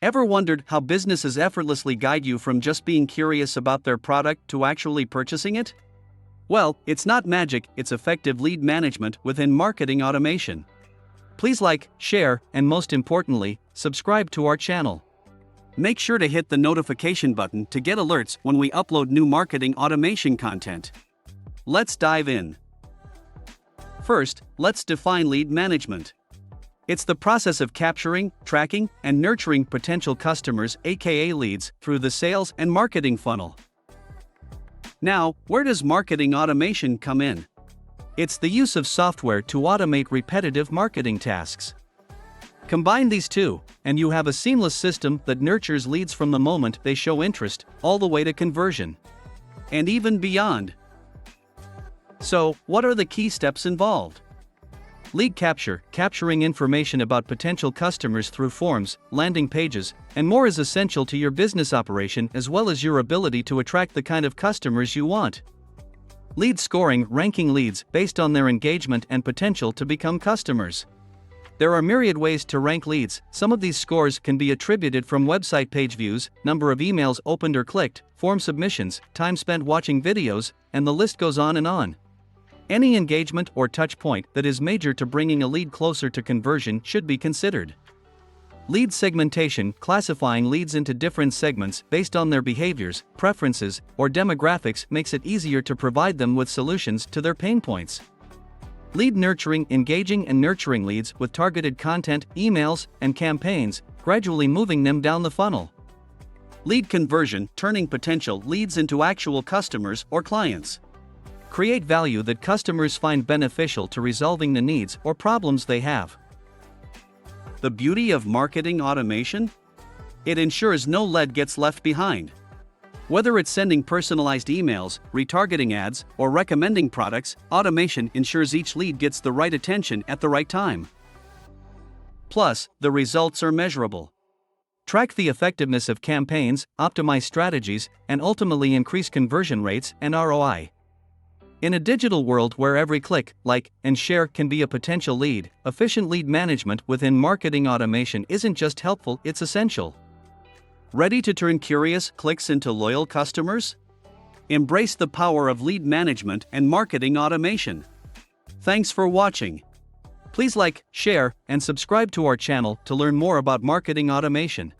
Ever wondered how businesses effortlessly guide you from just being curious about their product to actually purchasing it? Well, it's not magic, it's effective lead management within marketing automation. Please like, share, and most importantly, subscribe to our channel. Make sure to hit the notification button to get alerts when we upload new marketing automation content. Let's dive in. First, let's define lead management. It's the process of capturing, tracking, and nurturing potential customers, aka leads, through the sales and marketing funnel. Now, where does marketing automation come in? It's the use of software to automate repetitive marketing tasks. Combine these two, and you have a seamless system that nurtures leads from the moment they show interest, all the way to conversion. And even beyond. So, what are the key steps involved? Lead capture, capturing information about potential customers through forms, landing pages, and more is essential to your business operation as well as your ability to attract the kind of customers you want. Lead scoring, ranking leads based on their engagement and potential to become customers. There are myriad ways to rank leads. Some of these scores can be attributed from website page views, number of emails opened or clicked, form submissions, time spent watching videos, and the list goes on and on. Any engagement or touch point that is major to bringing a lead closer to conversion should be considered. Lead segmentation, classifying leads into different segments based on their behaviors, preferences, or demographics makes it easier to provide them with solutions to their pain points. Lead nurturing, engaging and nurturing leads with targeted content, emails, and campaigns, gradually moving them down the funnel. Lead conversion, turning potential leads into actual customers or clients. Create value that customers find beneficial to resolving the needs or problems they have. The beauty of marketing automation? It ensures no lead gets left behind. Whether it's sending personalized emails, retargeting ads, or recommending products, automation ensures each lead gets the right attention at the right time. Plus, the results are measurable. Track the effectiveness of campaigns, optimize strategies, and ultimately increase conversion rates and ROI. In a digital world where every click, like, and share can be a potential lead, efficient lead management within marketing automation isn't just helpful, it's essential. Ready to turn curious clicks into loyal customers? Embrace the power of lead management and marketing automation. Thanks for watching. Please like, share, and subscribe to our channel to learn more about marketing automation.